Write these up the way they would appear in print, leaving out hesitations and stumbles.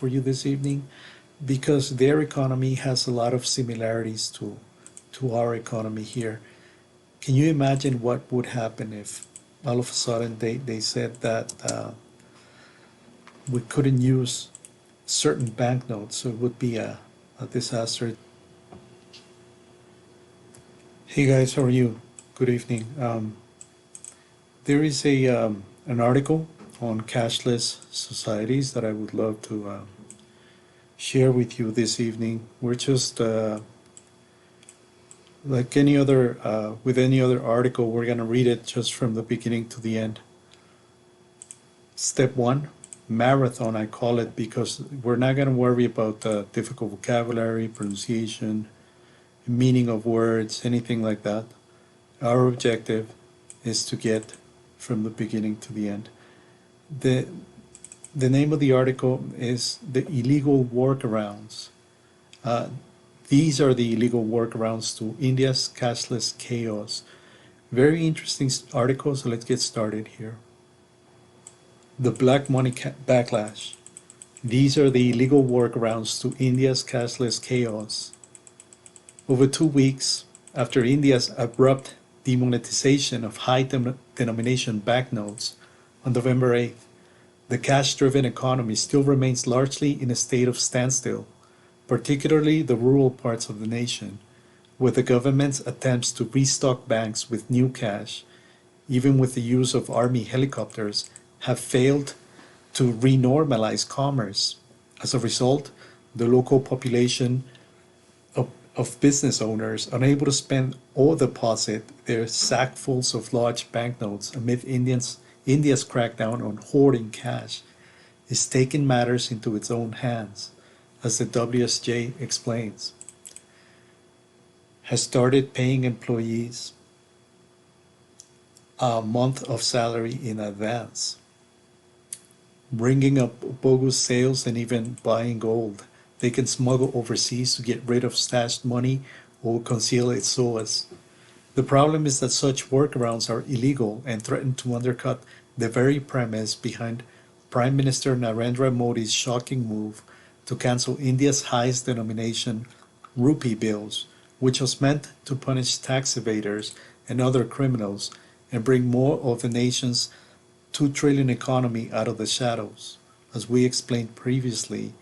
for you this evening because their economy has a lot of similarities to our economy here. Can you imagine what would happen if all of a sudden they said that we couldn't use certain banknotes, so it would be a disaster. Hey guys, how are you? Good evening. There is an article on cashless societies that I would love to share with you this evening. We're just like any other with any other article, we're gonna read it just from the beginning to the end. Step one, marathon, I call it because we're not gonna worry about difficult vocabulary, pronunciation, meaning of words, anything like that. Our objective is to get from the beginning to the end. The the name of the article is The Illegal Workarounds. Uh, these are the illegal workarounds to India's cashless chaos. Very interesting article, so let's get started here. The black money backlash. These are the illegal workarounds to India's cashless chaos. Over 2 weeks after India's abrupt demonetization of high denomination banknotes on November 8th, the cash-driven economy still remains largely in a state of standstill, particularly the rural parts of the nation, with the government's attempts to restock banks with new cash, even with the use of army helicopters, have failed to renormalize commerce. As a result, the local population of business owners unable to spend or deposit their sackfuls of large banknotes amid India's crackdown on hoarding cash is taking matters into its own hands, as the WSJ explains. Has started paying employees a month of salary in advance, bringing up bogus sales and even buying gold they can smuggle overseas to get rid of stashed money or conceal its source. The problem is that such workarounds are illegal and threaten to undercut the very premise behind Prime Minister Narendra Modi's shocking move to cancel India's highest denomination rupee bills, which was meant to punish tax evaders and other criminals and bring more of the nation's 2 trillion economy out of the shadows. As we explained previously,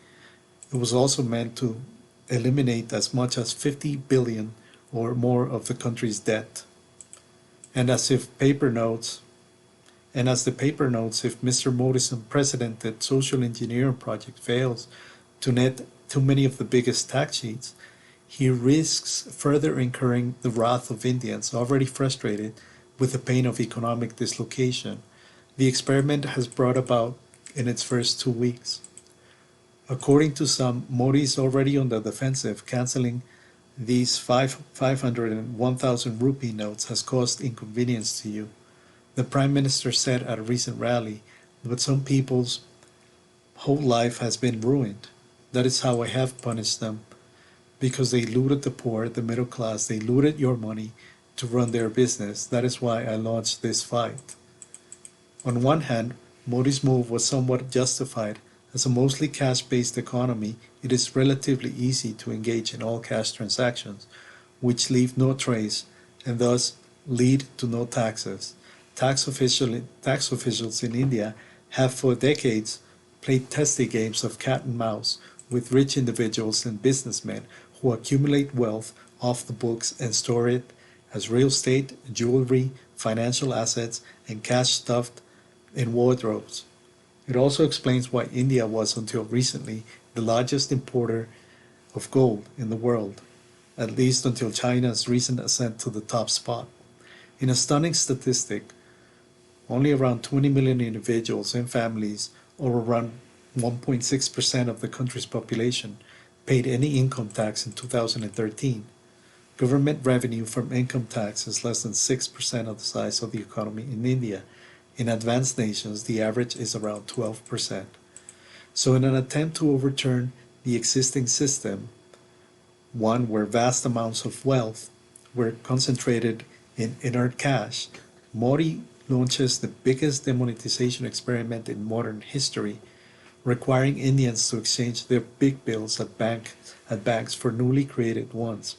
it was also meant to eliminate as much as 50 billion or more of the country's debt. And as the paper notes, if Mr. Modi's unprecedented social engineering project fails to net too many of the biggest tax cheats, he risks further incurring the wrath of Indians already frustrated with the pain of economic dislocation the experiment has brought about in its first 2 weeks. According to some, Modi is already on the defensive. Canceling these 500 and 1,000 rupee notes has caused inconvenience to you, the Prime Minister said at a recent rally, but some people's whole life has been ruined. That is how I have punished them, because they looted the poor, the middle class, they looted your money to run their business. That is why I launched this fight. On one hand, Modi's move was somewhat justified. As a mostly cash-based economy, it is relatively easy to engage in all cash transactions, which leave no trace and thus lead to no taxes. Tax officials in India have for decades played testy games of cat and mouse with rich individuals and businessmen who accumulate wealth off the books and store it as real estate, jewelry, financial assets, and cash stuffed in wardrobes. It also explains why India was until recently the largest importer of gold in the world, at least until China's recent ascent to the top spot. In a stunning statistic, only around 20 million individuals and families, or around 1.6% of the country's population, paid any income tax in 2013. Government revenue from income tax is less than 6% of the size of the economy in India. In advanced nations, the average is around 12%. So in an attempt to overturn the existing system, one where vast amounts of wealth were concentrated in inert cash, Modi launches the biggest demonetization experiment in modern history, requiring Indians to exchange their big bills at banks for newly created ones,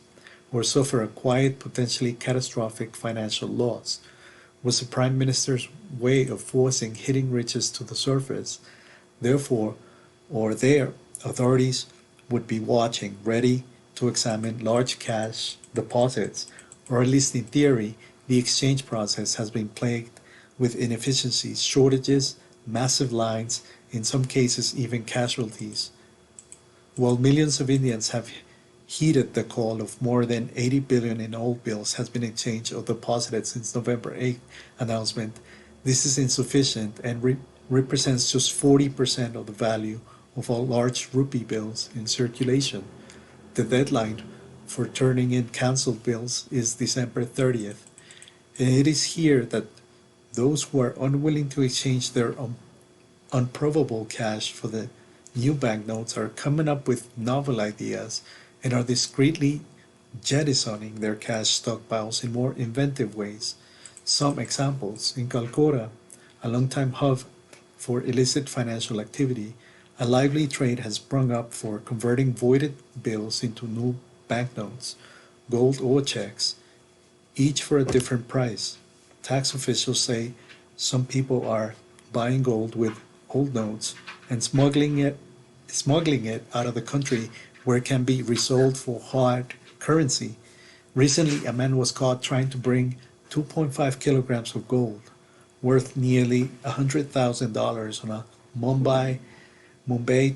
or suffer a quiet, potentially catastrophic financial loss. Was the Prime Minister's way of forcing hidden riches to the surface. Therefore, or their authorities would be watching, ready to examine large cash deposits, or at least in theory, the exchange process has been plagued with inefficiencies, shortages, massive lines, in some cases even casualties. While millions of Indians have heeded the call of more than 80 billion in old bills has been exchanged or deposited since November 8th announcement, this is insufficient and represents just 40% of the value of all large rupee bills in circulation. The deadline for turning in cancelled bills is December 30th, and it is here that those who are unwilling to exchange their unprovable cash for the new banknotes are coming up with novel ideas and are discreetly jettisoning their cash stockpiles in more inventive ways. Some examples: in Calcutta, a longtime hub for illicit financial activity, a lively trade has sprung up for converting voided bills into new banknotes, gold or checks, each for a different price. Tax officials say some people are buying gold with old notes and smuggling it out of the country where it can be resold for hard currency. Recently, a man was caught trying to bring 2.5 kilograms of gold, worth nearly $100,000, on a Mumbai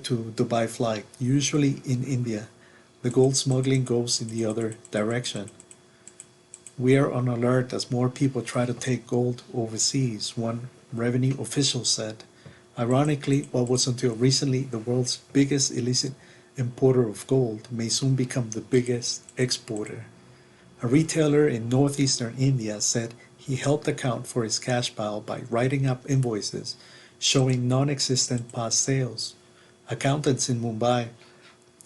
to Dubai flight, usually in India. The gold smuggling goes in the other direction. We are on alert as more people try to take gold overseas, one revenue official said. Ironically, what was until recently the world's biggest illicit importer of gold may soon become the biggest exporter. A retailer in northeastern India said he helped account for his cash pile by writing up invoices showing non-existent past sales. Accountants in Mumbai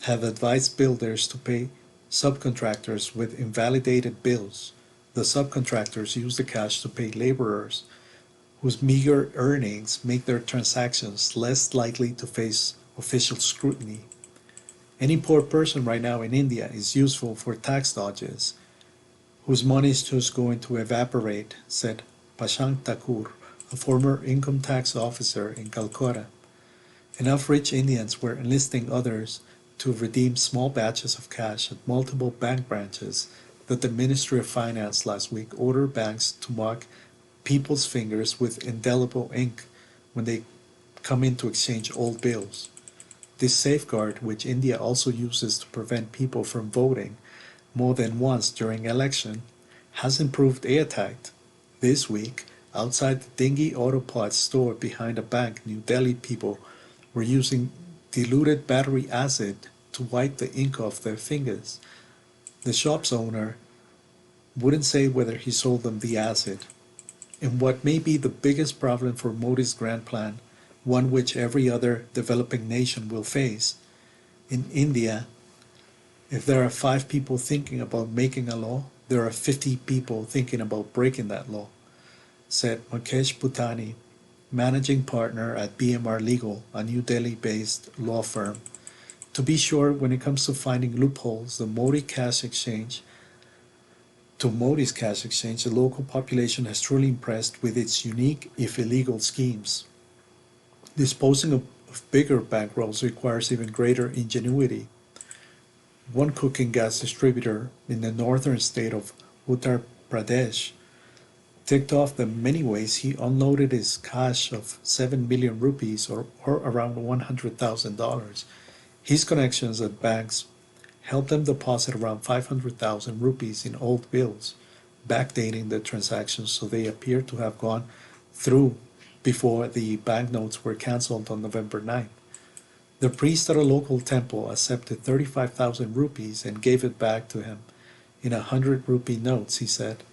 have advised builders to pay subcontractors with invalidated bills. The subcontractors use the cash to pay laborers whose meager earnings make their transactions less likely to face official scrutiny. Any poor person right now in India is useful for tax dodges, whose money is just going to evaporate, said Pashank Thakur, a former income tax officer in Calcutta. Enough rich Indians were enlisting others to redeem small batches of cash at multiple bank branches that the Ministry of Finance last week ordered banks to mark people's fingers with indelible ink when they come in to exchange old bills. This safeguard, which India also uses to prevent people from voting more than once during election, hasn't proved airtight. This week, outside the dingy auto parts store behind a bank, New Delhi people were using diluted battery acid to wipe the ink off their fingers. The shop's owner wouldn't say whether he sold them the acid. In what may be the biggest problem for Modi's grand plan, one which every other developing nation will face, in India, if there are 5 people thinking about making a law, there are 50 people thinking about breaking that law, said Mukesh Bhutani, managing partner at BMR Legal, a New Delhi-based law firm. To be sure, when it comes to finding loopholes, Modi's cash exchange, the local population has truly impressed with its unique, if illegal, schemes. Disposing of bigger bankrolls requires even greater ingenuity. One cooking gas distributor in the northern state of Uttar Pradesh ticked off the many ways he unloaded his cash of 7 million rupees, or around $100,000. His connections at banks helped them deposit around 500,000 rupees in old bills, backdating the transactions so they appear to have gone through before the banknotes were cancelled on November 9th. The priest at a local temple accepted 35,000 rupees and gave it back to him in 100 rupee notes, he said.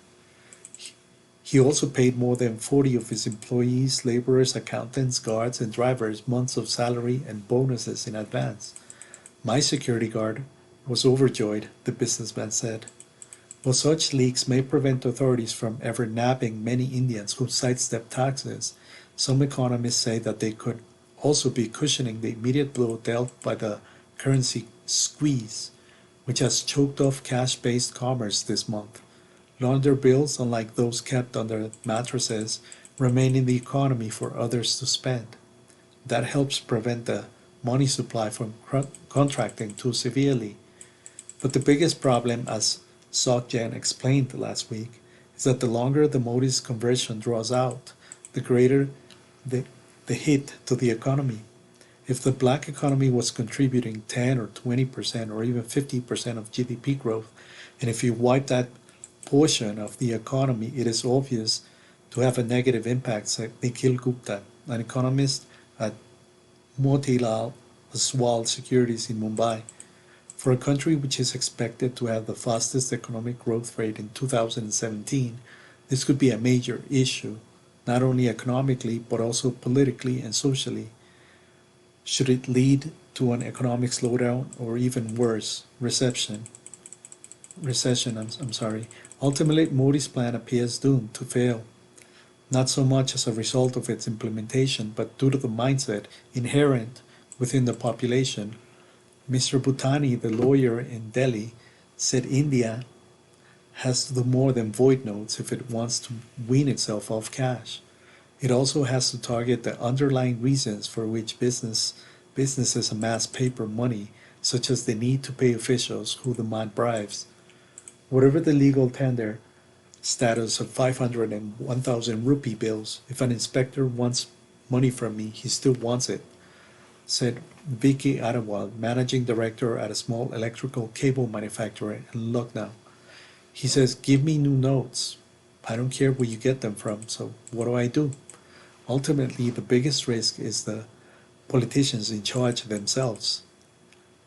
He also paid more than 40 of his employees, laborers, accountants, guards, and drivers months of salary and bonuses in advance. My security guard was overjoyed, the businessman said. While such leaks may prevent authorities from ever nabbing many Indians who sidestep taxes, some economists say that they could also be cushioning the immediate blow dealt by the currency squeeze, which has choked off cash-based commerce this month. Launder bills, unlike those kept under mattresses, remain in the economy for others to spend. That helps prevent the money supply from contracting too severely. But the biggest problem, as Sokjan explained last week, is that the longer the Modi's conversion draws out, the greater the, the hit to the economy. If the black economy was contributing 10 or 20% or even 50% of GDP growth, and if you wipe that portion of the economy, it is obvious to have a negative impact, said Nikhil Gupta, an economist at Motilal Oswal Securities in Mumbai. For a country which is expected to have the fastest economic growth rate in 2017, this could be a major issue, not only economically but also politically and socially. Should it lead to an economic slowdown or even worse, recession, I'm sorry. Ultimately, Modi's plan appears doomed to fail, not so much as a result of its implementation, but due to the mindset inherent within the population. Mr. Bhutani, the lawyer in Delhi, said India has to do more than void notes if it wants to wean itself off cash. It also has to target the underlying reasons for which businesses amass paper money, such as the need to pay officials who demand bribes. Whatever the legal tender status of 500 and 1,000 rupee bills, if an inspector wants money from me, he still wants it, said Vicky Arawal, managing director at a small electrical cable manufacturer in Lucknow. He says, give me new notes. I don't care where you get them from, so what do I do? Ultimately, the biggest risk is the politicians in charge themselves.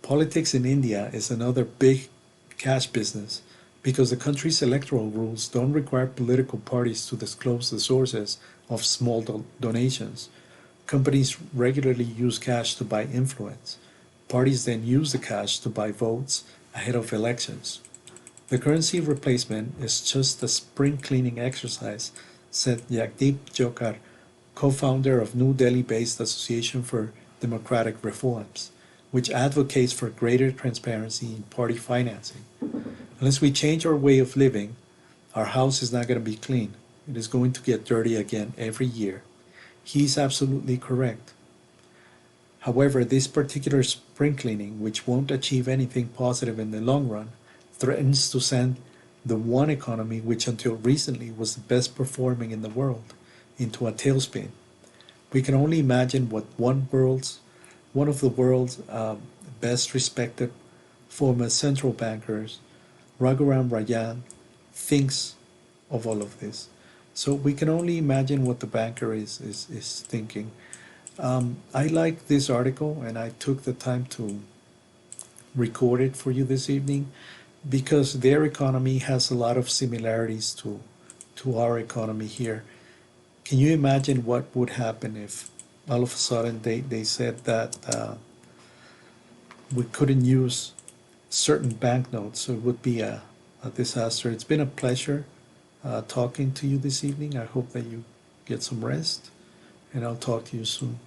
Politics in India is another big cash business because the country's electoral rules don't require political parties to disclose the sources of small donations. Companies regularly use cash to buy influence. Parties then use the cash to buy votes ahead of elections. The currency replacement is just a spring cleaning exercise, said Jagdeep Jokar, co-founder of New Delhi-based Association for Democratic Reforms, which advocates for greater transparency in party financing. Unless we change our way of living, our house is not going to be clean. It is going to get dirty again every year. He's absolutely correct. However, this particular spring cleaning, which won't achieve anything positive in the long run, threatens to send the one economy, which until recently was the best performing in the world, into a tailspin. We can only imagine what one of the world's best respected former central bankers, Raghuram Rajan, thinks of all of this. So we can only imagine what the banker is thinking. I like this article and I took the time to record it for you this evening because their economy has a lot of similarities to our economy here. Can you imagine what would happen if all of a sudden they said that we couldn't use certain banknotes, so it would be a disaster. It's been a pleasure talking to you this evening. I hope that you get some rest, and I'll talk to you soon.